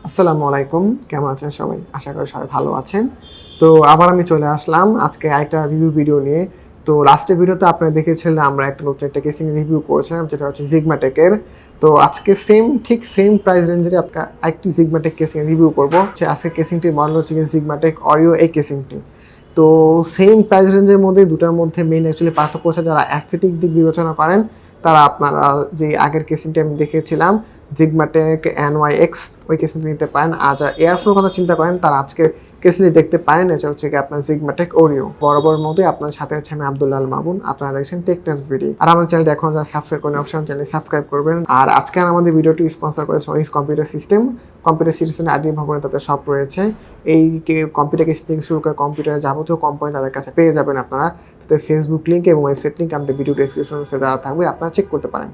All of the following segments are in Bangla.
আসসালামু আলাইকুম, কেমন আছেন সবাই? আশা করি সবাই ভালো আছেন। তো আবার আমি চলে আসলাম আজকে একটা রিভিউ ভিডিও নিয়ে। তো লাস্টের ভিডিওতে আপনারা দেখেছিলেন আমরা নতুন একটা কেসিং রিভিউ করেছিলাম যেটা হচ্ছে Xigmatek এর। তো আজকে ঠিক সেম প্রাইস রেঞ্জের আরেকটি Xigmatek কেসিং রিভিউ করব। আজকে কেসিংটির মডেল হচ্ছে Xigmatek Oreo এই কেসিংটি। তো সেম প্রাইস রেঞ্জের মধ্যে দুটার মধ্যে মেইন অ্যাকচুয়ালি পার্থক্য হচ্ছে যারা অ্যাস্থেটিক দিক বিবেচনা করেন তারা আপনারা যে আগের কেসিংটি আমি দেখেছিলাম Xigmatek MYX ওই কেসিংটি নিতে পারেন। আর যারা এয়ারফ্লোর কথা চিন্তা করেন তারা আজকে কেসিংটি দেখতে পারেন। এটা হচ্ছে কি আপনার Xigmatek Oreo। বরাবর মতোই আপনার সাথে আছে আমি আব্দুল্লাহ আল মামুন। আপনারা দেখছেন টেকরিভিউ। আর আমার চ্যানেলটি এখন যারা সাবস্ক্রাইব করেন অবশ্যই চ্যানেলটি সাবস্ক্রাইব করবেন। আর আজকে আমাদের ভিডিওটি স্পন্সর করেছে অরিস কম্পিউটার সিস্টেম। কম্পিউটার সিস্টেম আদি ভবনে তাদের সব রয়েছে। এই কম্পিউটার কেসিং থেকে শুরু করে কম্পিউটারের যাবতীয় কম্পোনেন্ট তাদের কাছে পেয়ে যাবেন আপনারা। তাদের ফেসবুক লিঙ্ক এবং ওয়েবসাইট লিঙ্ক আমাদের ভিডিও ডেসক্রিপশনে দেওয়া থাকবে, আপনারা চেক করতে পারেন।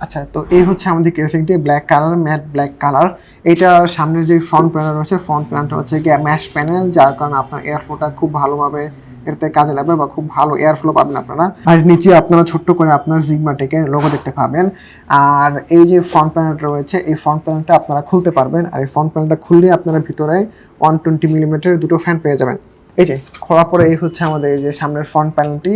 আচ্ছা, তো এই হচ্ছে আমাদের কেসিংটি black colour, matte black colour. এইটার সামনের যে ফ্রন্ট প্যানেল রয়েছে, ফ্রন্ট প্যানেলটা হচ্ছে গিয়ে ম্যাশ প্যানেল, যার কারণে আপনার এয়ারফ্লোটা খুব ভালোভাবে এতে কাজে লাগবে বা খুব ভালো এয়ারফ্লো পাবেন আপনারা। আর নিচে আপনারা ছোট্ট করে আপনার Xigmatek এর লোগো দেখতে পাবেন। আর এই যে ফ্রন্ট প্যানেলটা রয়েছে, এই ফ্রন্ট প্যানেলটা আপনারা খুলতে পারবেন। আর এই ফ্রন্ট প্যানেলটা খুললে আপনারা ভিতরে 120 মিলিমিটার দুটো ফ্যান পেয়ে যাবেন। এই যে খোলার পরে এই হচ্ছে আমাদের এই যে সামনের ফ্রন্ট প্যানেলটি।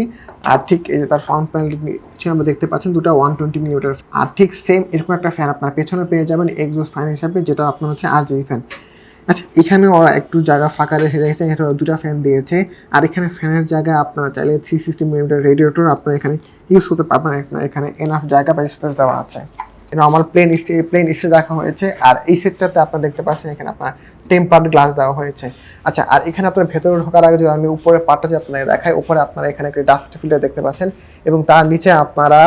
আর ঠিক এই যে তার ফ্রন্ট প্যানেলটি আমরা দেখতে পাচ্ছেন দুটো 120 মিলিমিটার। আর ঠিক সেম এরকম একটা ফ্যান আপনার পেছনে পেয়ে যাবেন এক্সজস্ট ফ্যান হিসাবে, যেটা আপনার হচ্ছে RGB ফ্যান। আচ্ছা, এখানে ওরা একটু জায়গা ফাঁকা রেখে দিয়েছে, এখানে দুটো ফ্যান দিয়েছে। আর এখানে ফ্যানের জায়গায় আপনারা চাইলে 360 মিলিমিটার রেডিয়েটর আপনারা এখানে ইউজ করতে পারবেন। এখানে এনাফ জায়গা বা স্পেস দেওয়া আছে। নর্মাল প্লেন স্টিল রাখা হয়েছে। আর এই সেটটাতে আপনারা দেখতে পাচ্ছেন এখানে আপনার টেম্পার্ড গ্লাস দেওয়া হয়েছে। আচ্ছা, আর এখানে আপনার ভেতরে ঢোকার আগে যদি আমি উপরে পার্টটা যে আপনাদের দেখাই, উপরে আপনারা এখানে একটা ডাস্ট ফিল্টার দেখতে পাচ্ছেন এবং তার নিচে আপনারা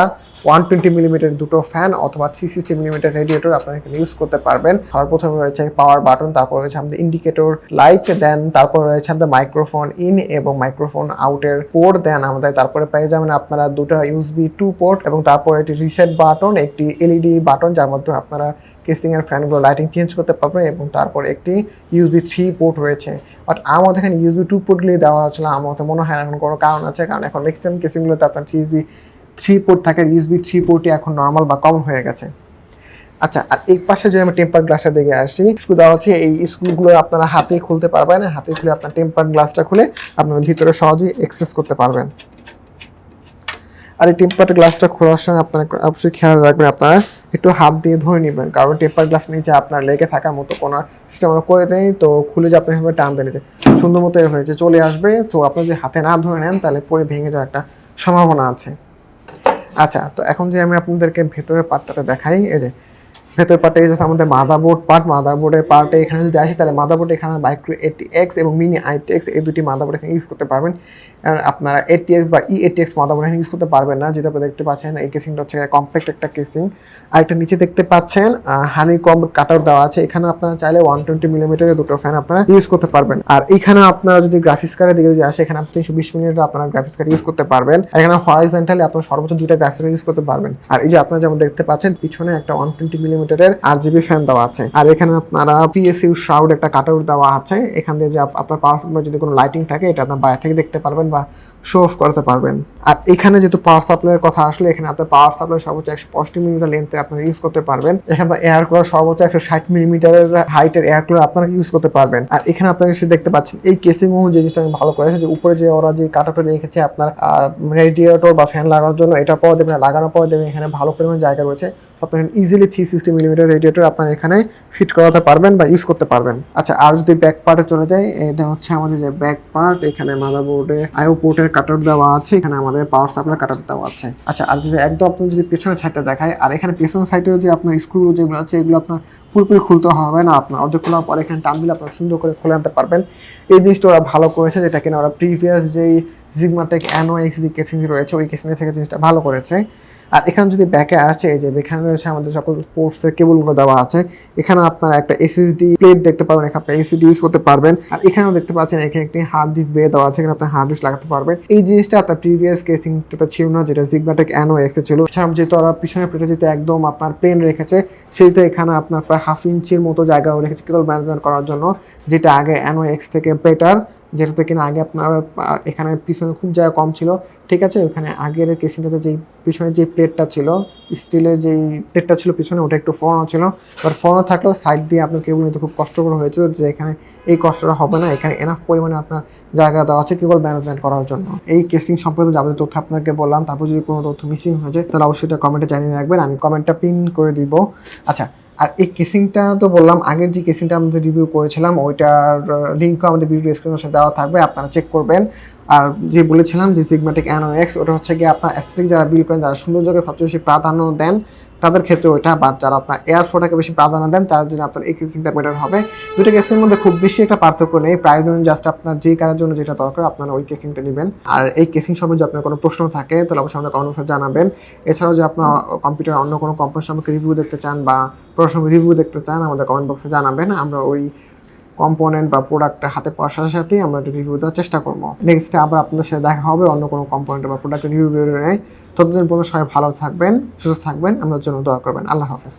120 মিলিমিটার দুটো ফ্যান অথবা 360 মিলিমিটার রেডিয়েটর আপনারা এখানে ইউজ করতে পারবেন। সর্বপ্রথমে রয়েছে পাওয়ার বাটন, তারপর রয়েছে আমাদের ইন্ডিকেটর লাইট, দেন তারপর রয়েছে আমাদের মাইক্রোফোন ইন এবং মাইক্রোফোন আউটের পোর্ট, দেন আমাদের তারপরে পেয়ে যাবেন আপনারা দুটো USB 2 পোর্ট এবং তারপর একটি রিসেট বাটন, একটি LED বাটন যার মাধ্যমে আপনারা কেসিং এর ফ্যানগুলো লাইটিং চেঞ্জ করতে পারবেন এবং তারপর একটি USB 3 পোর্ট রয়েছে। বাট আমাদের এখানে USB 2 পোর্টগুলি দেওয়া হচ্ছিল, আমার মনে হয় এখন কোনো কারণ আছে, কারণ এখন ম্যাক্সিমাম কেসিংগুলোতে আপনার USB 3 পোর্ট থাকে। USB 3 পোর্টই এখন নর্মাল বা কমন হয়ে গেছে। আচ্ছা, আর এই পাশে যদি আমি টেম্পার গ্লাসটা দেখে আসি, স্ক্রু দেওয়া আছে। এই স্ক্রুগুলো আপনারা হাতে খুলতে পারবেন। হাতে খুলে আপনার টেম্পার গ্লাসটা খুলে আপনারা ভিতরে সহজেই অ্যাক্সেস করতে পারবেন। আর এই টেম্পার গ্লাসটা খোলার সময় আপনারা অবশ্যই খেয়াল রাখবেন, আপনারা একটু হাত দিয়ে ধরে নেবেন, কারণ টেম্পার গ্লাস নিচে আপনার লেগে থাকার মতো কোনো সিস্টেম আমরা করে দেয়। তো খুলে যে আপনি এভাবে টান দিয়ে নিতে সুন্দর মতো হয়েছে চলে আসবে। তো আপনি যদি হাতে না ধরে নেন তাহলে পরে ভেঙে যাওয়ার একটা সম্ভাবনা আছে। আচ্ছা, তো এখন যে আমি আপনাদেরকে ভেতরের পার্টটাতে দেখাই, এই যে ভেতরের পার্টটা এই যে আমাদের মাদারবোর্ড পার্ট। মাদারবোর্ডের পার্টে এখানে যদি আসি তাহলে মাদারবোর্ড এখানে Micro-ATX এবং Mini-ATX এই দুটি মাদারবোর্ড এখানে ইউজ করতে পারবেন। আর আপনারা ATX বা E-ATX মাদারবোর্ড এখানে ইউজ করতে পারবেন না, যেটা আপনি দেখতে পাচ্ছেন এই কেসিংটা হচ্ছে কম্প্যাক্ট একটা কেসিং। আর একটা নিচে দেখতে পাচ্ছেন হানিকম্ব কাটার দেওয়া আছে। এখানে আপনারা চাইলে 120 মিলিমিটারের দুটো ফ্যান আপনারা ইউজ করতে পারবেন। আর এখানে আপনারা যদি গ্রাফিক্স কার্ডের দিকে যদি আসে, এখানে আপনি 320 মিলিমিটার আপনারা গ্রাফিক্স কার্ড ইউজ করতে পারবেন। এখানে হরাইজন্টালি আপনারা সর্বোচ্চ দুইটা গ্রাফিক্স কার্ড ইউজ করতে পারবেন। আর এই যে আপনারা যেমন দেখতে পাচ্ছেন পিছনে একটা 120 মিলিমিটারের RGB ফ্যান দেওয়া আছে। আর এখানে আপনারা PSU shroud একটা কাটআউট দেওয়া আছে। এখান দিয়ে যে আপনার পাওয়ার সাপ্লাই যদি কোনো লাইটিং থাকে এটা আপনার বাইরে থেকে দেখতে পারবেন বা শো অফ করতে পারবেন। আর এখানে যেহেতু পাওয়ার সাপ্লাইয়ের কথা আসলে, এখানে আপনার পাওয়ার সাপ্লাই সর্বোচ্চ 150 মিলিমিটার লেন্থে আপনারা ইউজ করতে পারবেন। এখানে এয়ার কুলার সর্বোচ্চ 160 মিলিমিটারের হাইটের এয়ার কুলার আপনারা ইউজ করতে পারবেন। আর এখানে আপনারা এসে দেখতে পাচ্ছেন এই কেসিং যে জিনিসটা আমি ভালো করেছে, যে উপরে যে ওরা যে কাটআউটটা রেখেছে আপনার রেডিয়েটর বা ফ্যান লাগানোর জন্য, এটা পরে দেবেন লাগানোর পরে দেবেন এখানে ভালো পরিমাণ জায়গা রয়েছে। আপনারা ইজিলি 360 মিলিমিটার রেডিয়েটর আপনারা এখানে ফিট করাতে পারবেন বা ইউজ করতে পারবেন। আচ্ছা, আর যদি ব্যাক পার্টে চলে যাই, এটা হচ্ছে আমাদের যে ব্যাক পার্ট। এখানে মাদারবোর্ডে IO পোর্টের কাটআউট দেওয়া আছে, এখানে আমাদের পাওয়ার সাপ্লাই কাটআউট দেওয়া আছে। আচ্ছা, আর যদি একদম আপনি যদি পেছনের সাইডটা দেখায়, আর এখানে পেছনের সাইডের যে আপনার স্ক্রুগুলো যেগুলো আছে এগুলো আপনার পুরোপুরি খুলতে হবে না, আপনার অর্ধেক খোলার পর এখানে টান দিলে আপনার সুন্দর করে খুলে আনতে পারবেন। এই জিনিসটা ওরা ভালো করেছে, যেটা কিনা ওরা প্রিভিয়াস যেই Xigmatek MOX কেসিং রয়েছে ওই কেসিং থেকে জিনিসটা ভালো করেছে। আর এখানে যদি ব্যাকে আসে, এই যে এখানে রয়েছে আমাদের সকল পোর্টসের কেবলগুলো দেওয়া আছে। এখানে আপনারা একটা SSD প্লেট দেখতে পারবেন, এখানে আপনি SSD ইউজ করতে পারবেন। আর এখানেও দেখতে পাচ্ছেন এখানে একটি হার্ড ডিস্ক বে দেওয়া আছে, এখানে আপনি হার্ড ডিস্ক লাগাতে পারবেন। এই জিনিসটা আপনার প্রিভিয়াস কেসিংটাতে ছিল না, যেটা Xigmatek MOX এ ছিল। যেহেতু ওরা পিছনের প্লেটে যেহেতু একদম আপনার প্লেন রেখেছে, সেহেতু এখানে আপনার প্রায় হাফ ইঞ্চির মতো জায়গাও রেখেছে কেবল ম্যানেজমেন্ট করার জন্য, যেটা আগে MOX থেকে বেটার। যেটাতে কিনা আগে আপনার এখানে পিছনে খুব জায়গা কম ছিল, ঠিক আছে। ওখানে আগের কেসিংটাতে যেই পিছনে যে প্লেটটা ছিল, স্টিলের যেই প্লেটটা ছিল পিছনে, ওটা একটু ফোড়ানো ছিল। বাট ফোড়ানো থাকলেও সাইড দিয়ে আপনার কেবল নিতে খুব কষ্টকর হয়েছিল, যে এখানে এই কষ্টটা হবে না, এখানে এনাফ পরিমাণে আপনার জায়গা দেওয়া আছে কেবল ম্যানেজমেন্ট করার জন্য। এই কেসিং সম্পর্কে যাবতীয় তথ্য আপনাকে বললাম। তারপর যদি কোনো তথ্য মিসিং হয়ে যায় তাহলে অবশ্যই এটা কমেন্টে জানিয়ে রাখবেন, আমি কমেন্টটা পিন করে দিব। আচ্ছা, আর এই কেসিংটা তো বললাম, আগের যে কেসিংটা আমাদের রিভিউ করেছিলাম ওইটার লিঙ্কও আমাদের ভিডিও ডেসক্রিপশনে দেওয়া থাকবে, আপনারা চেক করবেন। আর যে বলেছিলাম যে Xigmatek M-ATX, ওটা হচ্ছে গিয়ে আপনার অ্যাস্থেটিক যারা বিল করেন, যারা সৌন্দর্যকে সবচেয়ে বেশি প্রাধান্য দেন তাদের ক্ষেত্রে ওইটা, বাট যারা আপনার এয়ার ফ্লোটাকে বেশি প্রাধান্য দেন তাদের জন্য আপনার এই কেসিংটা বেটার হবে। দুটো কেসিংয়ের মধ্যে খুব বেশি একটা পার্থক্য নেই, প্রাইস ধরুন জাস্ট আপনার যেই কাজের জন্য যেটা দরকার আপনারা ওই কেসিংটা নেবেন। আর এই কেসিং সম্পর্কে যদি আপনার কোনো প্রশ্ন থাকে তাহলে অবশ্যই আমাদের কমেন্ট বক্সে জানাবেন। এছাড়াও যে আপনার কম্পিউটার অন্য কোনো কোম্পানি সম্পর্কে রিভিউ দেখতে চান বা প্রশ্ন রিভিউ দেখতে চান, আমাদের কমেন্ট বক্সে জানাবেন। আমরা ওই কম্পোনেন্ট বা প্রোডাক্টটা হাতে পাওয়ার সাথে সাথেই আমরা একটা রিভিউ দেওয়ার চেষ্টা করবো। নেক্সটে আবার আপনাদের সাথে দেখা হবে অন্য কোনো কম্পোনেন্ট বা প্রোডাক্টের রিভিউ নেয়। ততদিন পর্যন্ত সবাই ভালো থাকবেন, সুস্থ থাকবেন, আমাদের জন্য দোয়া করবেন। আল্লাহ হাফেজ।